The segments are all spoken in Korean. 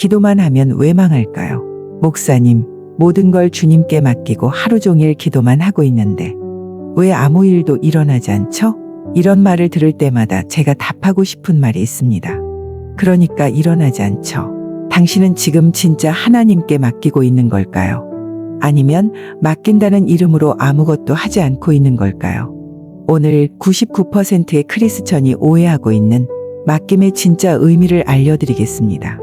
기도만 하면 왜 망할까요? 목사님, 모든 걸 주님께 맡기고 하루 종일 기도만 하고 있는데 왜 아무 일도 일어나지 않죠? 이런 말을 들을 때마다 제가 답하고 싶은 말이 있습니다. 그러니까 일어나지 않죠. 당신은 지금 진짜 하나님께 맡기고 있는 걸까요? 아니면 맡긴다는 이름으로 아무것도 하지 않고 있는 걸까요? 오늘 99%의 크리스천이 오해하고 있는 맡김의 진짜 의미를 알려드리겠습니다.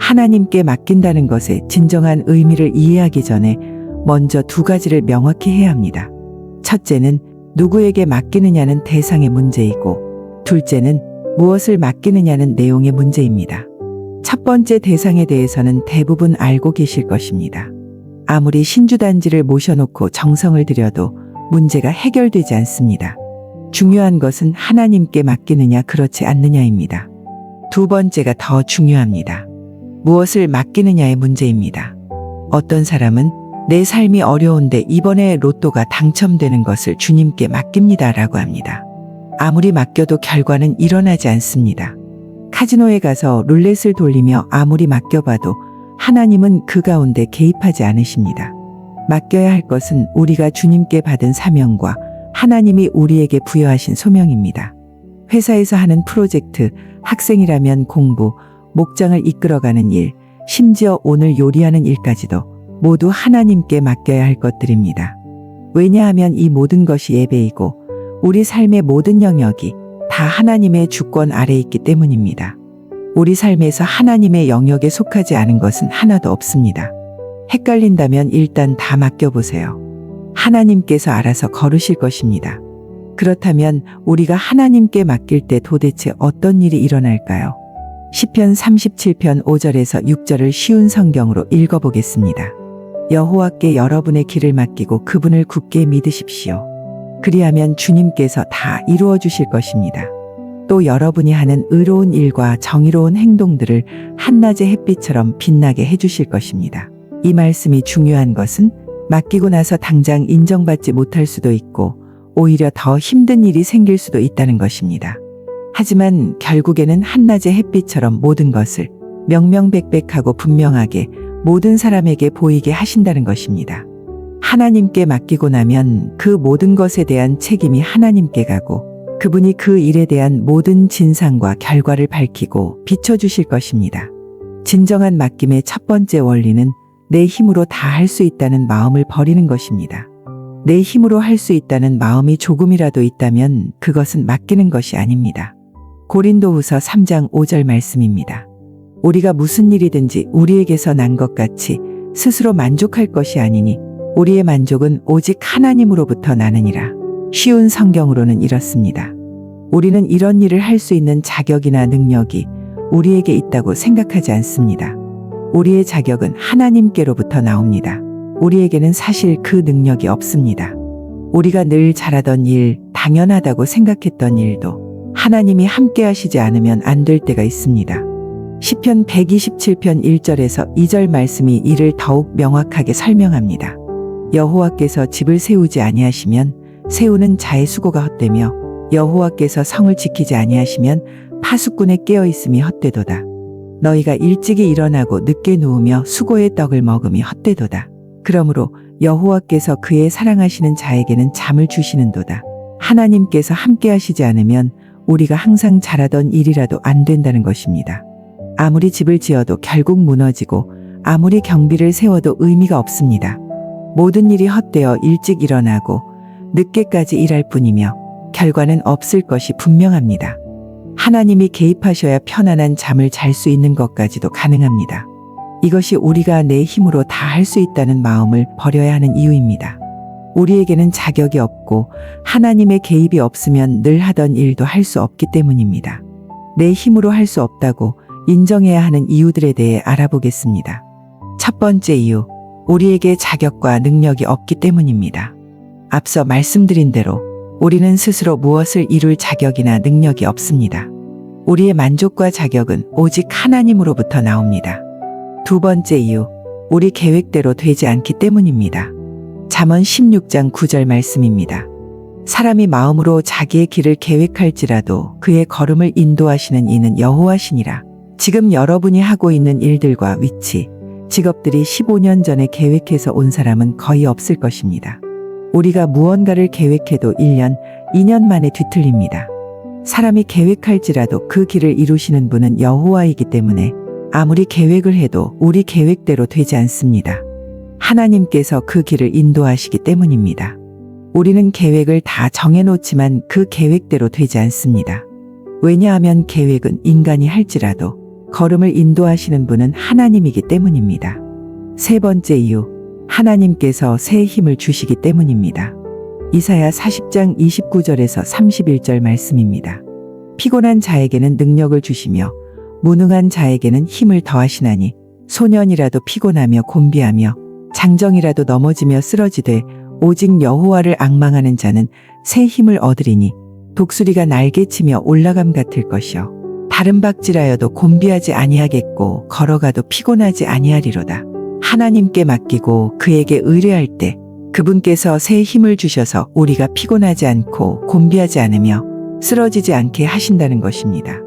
하나님께 맡긴다는 것의 진정한 의미를 이해하기 전에 먼저 두 가지를 명확히 해야 합니다. 첫째는 누구에게 맡기느냐는 대상의 문제이고, 둘째는 무엇을 맡기느냐는 내용의 문제입니다. 첫 번째 대상에 대해서는 대부분 알고 계실 것입니다. 아무리 신주단지를 모셔놓고 정성을 들여도 문제가 해결되지 않습니다. 중요한 것은 하나님께 맡기느냐 그렇지 않느냐입니다. 두 번째가 더 중요합니다. 무엇을 맡기느냐의 문제입니다. 어떤 사람은 내 삶이 어려운데 이번에 로또가 당첨되는 것을 주님께 맡깁니다라고 합니다. 아무리 맡겨도 결과는 일어나지 않습니다. 카지노에 가서 룰렛을 돌리며 아무리 맡겨봐도 하나님은 그 가운데 개입하지 않으십니다. 맡겨야 할 것은 우리가 주님께 받은 사명과 하나님이 우리에게 부여하신 소명입니다. 회사에서 하는 프로젝트, 학생이라면 공부, 목장을 이끌어가는 일, 심지어 오늘 요리하는 일까지도 모두 하나님께 맡겨야 할 것들입니다. 왜냐하면 이 모든 것이 예배이고 우리 삶의 모든 영역이 다 하나님의 주권 아래에 있기 때문입니다. 우리 삶에서 하나님의 영역에 속하지 않은 것은 하나도 없습니다. 헷갈린다면 일단 다 맡겨보세요. 하나님께서 알아서 걸으실 것입니다. 그렇다면 우리가 하나님께 맡길 때 도대체 어떤 일이 일어날까요? 시편 37편 5절에서 6절을 쉬운 성경으로 읽어보겠습니다. 여호와께 여러분의 길을 맡기고 그분을 굳게 믿으십시오. 그리하면 주님께서 다 이루어 주실 것입니다. 또 여러분이 하는 의로운 일과 정의로운 행동들을 한낮의 햇빛처럼 빛나게 해주실 것입니다. 이 말씀이 중요한 것은 맡기고 나서 당장 인정받지 못할 수도 있고 오히려 더 힘든 일이 생길 수도 있다는 것입니다. 하지만 결국에는 한낮의 햇빛처럼 모든 것을 명명백백하고 분명하게 모든 사람에게 보이게 하신다는 것입니다. 하나님께 맡기고 나면 그 모든 것에 대한 책임이 하나님께 가고 그분이 그 일에 대한 모든 진상과 결과를 밝히고 비춰주실 것입니다. 진정한 맡김의 첫 번째 원리는 내 힘으로 다 할 수 있다는 마음을 버리는 것입니다. 내 힘으로 할 수 있다는 마음이 조금이라도 있다면 그것은 맡기는 것이 아닙니다. 고린도후서 3장 5절 말씀입니다. 우리가 무슨 일이든지 우리에게서 난 것 같이 스스로 만족할 것이 아니니 우리의 만족은 오직 하나님으로부터 나느니라. 쉬운 성경으로는 이렇습니다. 우리는 이런 일을 할 수 있는 자격이나 능력이 우리에게 있다고 생각하지 않습니다. 우리의 자격은 하나님께로부터 나옵니다. 우리에게는 사실 그 능력이 없습니다. 우리가 늘 잘하던 일, 당연하다고 생각했던 일도 하나님이 함께 하시지 않으면 안 될 때가 있습니다. 시편 127편 1절에서 2절 말씀이 이를 더욱 명확하게 설명합니다. 여호와께서 집을 세우지 아니하시면 세우는 자의 수고가 헛되며 여호와께서 성을 지키지 아니하시면 파수꾼의 깨어 있음이 헛되도다. 너희가 일찍이 일어나고 늦게 누우며 수고의 떡을 먹음이 헛되도다. 그러므로 여호와께서 그의 사랑하시는 자에게는 잠을 주시는도다. 하나님께서 함께 하시지 않으면 우리가 항상 잘하던 일이라도 안 된다는 것입니다. 아무리 집을 지어도 결국 무너지고 아무리 경비를 세워도 의미가 없습니다. 모든 일이 헛되어 일찍 일어나고 늦게까지 일할 뿐이며 결과는 없을 것이 분명합니다. 하나님이 개입하셔야 편안한 잠을 잘 수 있는 것까지도 가능합니다. 이것이 우리가 내 힘으로 다 할 수 있다는 마음을 버려야 하는 이유입니다. 우리에게는 자격이 없고 하나님의 개입이 없으면 늘 하던 일도 할 수 없기 때문입니다. 내 힘으로 할 수 없다고 인정해야 하는 이유들에 대해 알아보겠습니다. 첫 번째 이유, 우리에게 자격과 능력이 없기 때문입니다. 앞서 말씀드린 대로 우리는 스스로 무엇을 이룰 자격이나 능력이 없습니다. 우리의 만족과 자격은 오직 하나님으로부터 나옵니다. 두 번째 이유, 우리 계획대로 되지 않기 때문입니다. 잠언 16장 9절 말씀입니다. 사람이 마음으로 자기의 길을 계획할지라도 그의 걸음을 인도하시는 이는 여호와시니라. 지금 여러분이 하고 있는 일들과 위치, 직업들이 15년 전에 계획해서 온 사람은 거의 없을 것입니다. 우리가 무언가를 계획해도 1년, 2년 만에 뒤틀립니다. 사람이 계획할지라도 그 길을 이루시는 분은 여호와이기 때문에 아무리 계획을 해도 우리 계획대로 되지 않습니다. 하나님께서 그 길을 인도하시기 때문입니다. 우리는 계획을 다 정해놓지만 그 계획대로 되지 않습니다. 왜냐하면 계획은 인간이 할지라도 걸음을 인도하시는 분은 하나님이기 때문입니다. 세 번째 이유, 하나님께서 새 힘을 주시기 때문입니다. 이사야 40장 29절에서 31절 말씀입니다. 피곤한 자에게는 능력을 주시며 무능한 자에게는 힘을 더하시나니 소년이라도 피곤하며 곤비하며 장정이라도 넘어지며 쓰러지되 오직 여호와를 앙망하는 자는 새 힘을 얻으리니 독수리가 날개치며 올라감 같을 것이요 다른 박질하여도 곤비하지 아니하겠고 걸어가도 피곤하지 아니하리로다. 하나님께 맡기고 그에게 의뢰할 때 그분께서 새 힘을 주셔서 우리가 피곤하지 않고 곤비하지 않으며 쓰러지지 않게 하신다는 것입니다.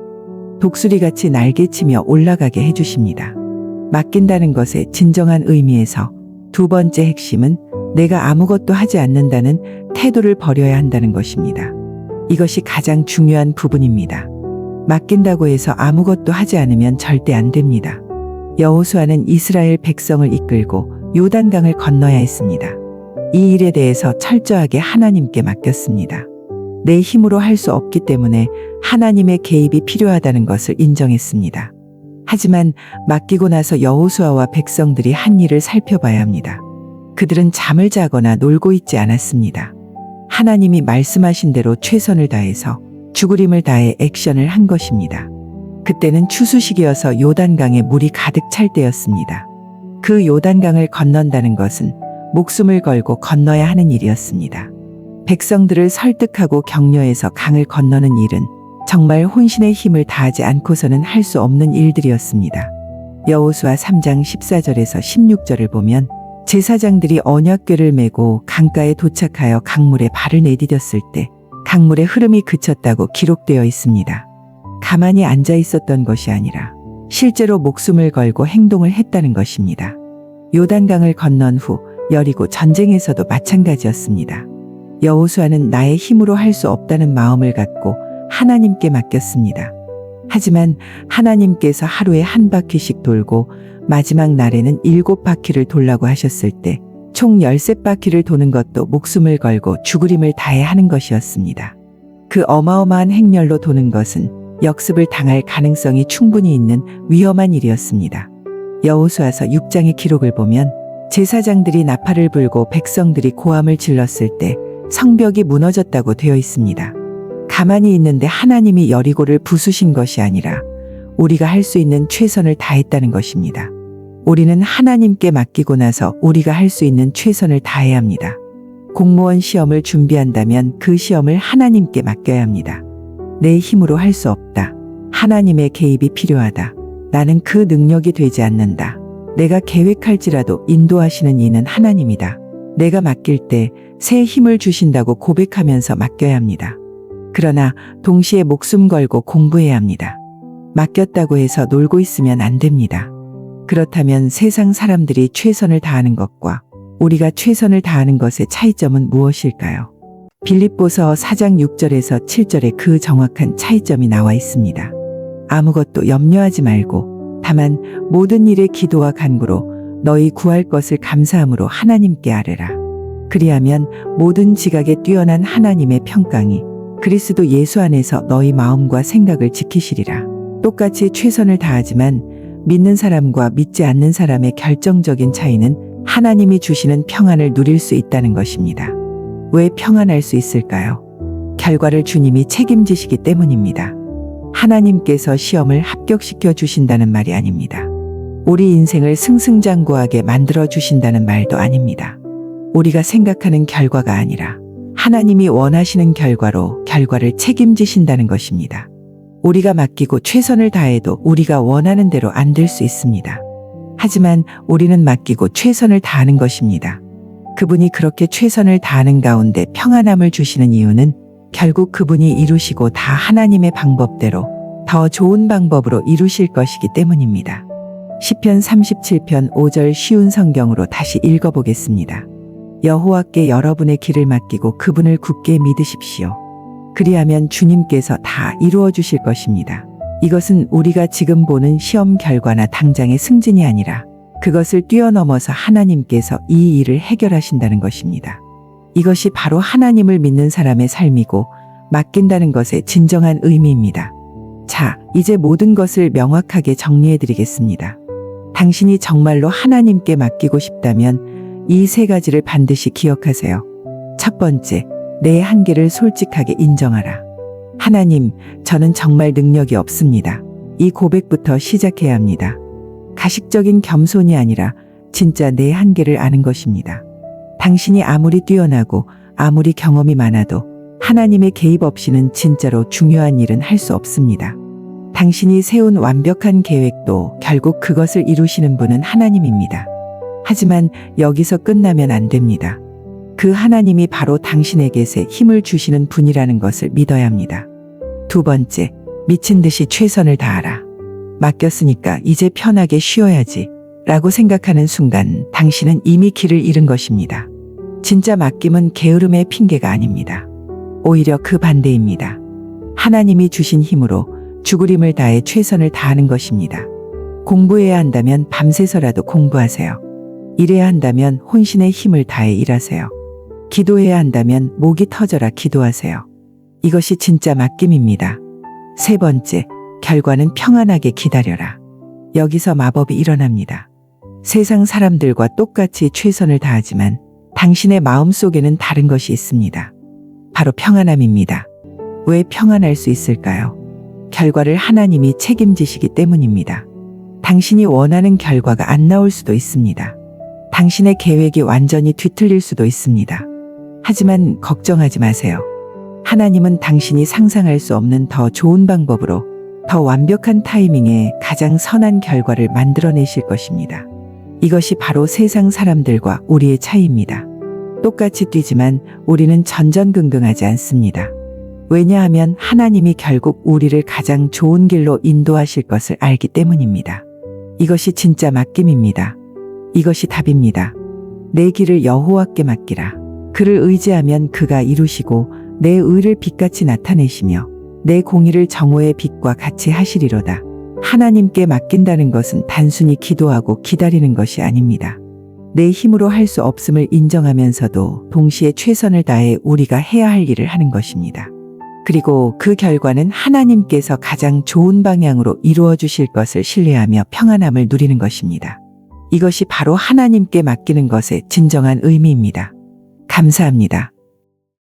독수리같이 날개치며 올라가게 해주십니다. 맡긴다는 것의 진정한 의미에서 두 번째 핵심은 내가 아무것도 하지 않는다는 태도를 버려야 한다는 것입니다. 이것이 가장 중요한 부분입니다. 맡긴다고 해서 아무것도 하지 않으면 절대 안 됩니다. 여호수아는 이스라엘 백성을 이끌고 요단강을 건너야 했습니다. 이 일에 대해서 철저하게 하나님께 맡겼습니다. 내 힘으로 할 수 없기 때문에 하나님의 개입이 필요하다는 것을 인정했습니다. 하지만 맡기고 나서 여호수아와 백성들이 한 일을 살펴봐야 합니다. 그들은 잠을 자거나 놀고 있지 않았습니다. 하나님이 말씀하신 대로 최선을 다해서 죽을 힘을 다해 액션을 한 것입니다. 그때는 추수식이어서 요단강에 물이 가득 찰 때였습니다. 그 요단강을 건넌다는 것은 목숨을 걸고 건너야 하는 일이었습니다. 백성들을 설득하고 격려해서 강을 건너는 일은 정말 혼신의 힘을 다하지 않고서는 할 수 없는 일들이었습니다. 여호수아 3장 14절에서 16절을 보면 제사장들이 언약궤를 메고 강가에 도착하여 강물에 발을 내디뎠을 때 강물의 흐름이 그쳤다고 기록되어 있습니다. 가만히 앉아 있었던 것이 아니라 실제로 목숨을 걸고 행동을 했다는 것입니다. 요단강을 건넌 후 여리고 전쟁에서도 마찬가지였습니다. 여호수아는 나의 힘으로 할 수 없다는 마음을 갖고 하나님께 맡겼습니다. 하지만 하나님께서 하루에 한 바퀴씩 돌고 마지막 날에는 7바퀴를 돌라고 하셨을 때 총 13바퀴를 도는 것도 목숨을 걸고 죽을 힘을 다해 하는 것이었습니다. 그 어마어마한 행렬로 도는 것은 역습을 당할 가능성이 충분히 있는 위험한 일이었습니다. 여호수아서 6장의 기록을 보면 제사장들이 나팔을 불고 백성들이 고함을 질렀을 때 성벽이 무너졌다고 되어 있습니다. 가만히 있는데 하나님이 여리고를 부수신 것이 아니라 우리가 할 수 있는 최선을 다했다는 것입니다. 우리는 하나님께 맡기고 나서 우리가 할 수 있는 최선을 다해야 합니다. 공무원 시험을 준비한다면 그 시험을 하나님께 맡겨야 합니다. 내 힘으로 할 수 없다. 하나님의 개입이 필요하다. 나는 그 능력이 되지 않는다. 내가 계획할지라도 인도하시는 이는 하나님이다. 내가 맡길 때 새 힘을 주신다고 고백하면서 맡겨야 합니다. 그러나 동시에 목숨 걸고 공부해야 합니다. 맡겼다고 해서 놀고 있으면 안 됩니다. 그렇다면 세상 사람들이 최선을 다하는 것과 우리가 최선을 다하는 것의 차이점은 무엇일까요? 빌립보서 4장 6절에서 7절에 그 정확한 차이점이 나와 있습니다. 아무것도 염려하지 말고 다만 모든 일에 기도와 간구로 너희 구할 것을 감사함으로 하나님께 아뢰라. 그리하면 모든 지각에 뛰어난 하나님의 평강이 그리스도 예수 안에서 너희 마음과 생각을 지키시리라. 똑같이 최선을 다하지만 믿는 사람과 믿지 않는 사람의 결정적인 차이는 하나님이 주시는 평안을 누릴 수 있다는 것입니다. 왜 평안할 수 있을까요? 결과를 주님이 책임지시기 때문입니다. 하나님께서 시험을 합격시켜 주신다는 말이 아닙니다. 우리 인생을 승승장구하게 만들어 주신다는 말도 아닙니다. 우리가 생각하는 결과가 아니라 하나님이 원하시는 결과로 결과를 책임지신다는 것입니다. 우리가 맡기고 최선을 다해도 우리가 원하는 대로 안 될 수 있습니다. 하지만 우리는 맡기고 최선을 다하는 것입니다. 그분이 그렇게 최선을 다하는 가운데 평안함을 주시는 이유는 결국 그분이 이루시고 다 하나님의 방법대로 더 더 좋은 방법으로 이루실 것이기 때문입니다. 시편 37편 5절 쉬운 성경으로 다시 읽어보겠습니다. 여호와께 여러분의 길을 맡기고 그분을 굳게 믿으십시오. 그리하면 주님께서 다 이루어 주실 것입니다. 이것은 우리가 지금 보는 시험 결과나 당장의 승진이 아니라 그것을 뛰어넘어서 하나님께서 이 일을 해결하신다는 것입니다. 이것이 바로 하나님을 믿는 사람의 삶이고 맡긴다는 것의 진정한 의미입니다. 자, 이제 모든 것을 명확하게 정리해 드리겠습니다. 당신이 정말로 하나님께 맡기고 싶다면 이 세 가지를 반드시 기억하세요. 첫 번째, 내 한계를 솔직하게 인정하라. 하나님, 저는 정말 능력이 없습니다. 이 고백부터 시작해야 합니다. 가식적인 겸손이 아니라 진짜 내 한계를 아는 것입니다. 당신이 아무리 뛰어나고 아무리 경험이 많아도 하나님의 개입 없이는 진짜로 중요한 일은 할 수 없습니다. 당신이 세운 완벽한 계획도 결국 그것을 이루시는 분은 하나님입니다. 하지만 여기서 끝나면 안 됩니다. 그 하나님이 바로 당신에게서 힘을 주시는 분이라는 것을 믿어야 합니다. 두 번째, 미친 듯이 최선을 다하라. 맡겼으니까 이제 편하게 쉬어야지 라고 생각하는 순간 당신은 이미 길을 잃은 것입니다. 진짜 맡김은 게으름의 핑계가 아닙니다. 오히려 그 반대입니다. 하나님이 주신 힘으로 죽을 힘을 다해 최선을 다하는 것입니다. 공부해야 한다면 밤새서라도 공부하세요. 일해야 한다면 혼신의 힘을 다해 일하세요. 기도해야 한다면 목이 터져라 기도하세요. 이것이 진짜 맡김입니다. 세 번째, 결과는 평안하게 기다려라. 여기서 마법이 일어납니다. 세상 사람들과 똑같이 최선을 다하지만 당신의 마음속에는 다른 것이 있습니다. 바로 평안함입니다. 왜 평안할 수 있을까요? 결과를 하나님이 책임지시기 때문입니다. 당신이 원하는 결과가 안 나올 수도 있습니다. 당신의 계획이 완전히 뒤틀릴 수도 있습니다. 하지만 걱정하지 마세요. 하나님은 당신이 상상할 수 없는 더 좋은 방법으로 더 완벽한 타이밍에 가장 선한 결과를 만들어내실 것입니다. 이것이 바로 세상 사람들과 우리의 차이입니다. 똑같이 뛰지만 우리는 전전긍긍하지 않습니다. 왜냐하면 하나님이 결국 우리를 가장 좋은 길로 인도하실 것을 알기 때문입니다. 이것이 진짜 맡김입니다. 이것이 답입니다. 내 길을 여호와께 맡기라. 그를 의지하면 그가 이루시고 내 의를 빛같이 나타내시며 내 공의를 정오의 빛과 같이 하시리로다. 하나님께 맡긴다는 것은 단순히 기도하고 기다리는 것이 아닙니다. 내 힘으로 할 수 없음을 인정하면서도 동시에 최선을 다해 우리가 해야 할 일을 하는 것입니다. 그리고 그 결과는 하나님께서 가장 좋은 방향으로 이루어 주실 것을 신뢰하며 평안함을 누리는 것입니다. 이것이 바로 하나님께 맡기는 것의 진정한 의미입니다. 감사합니다.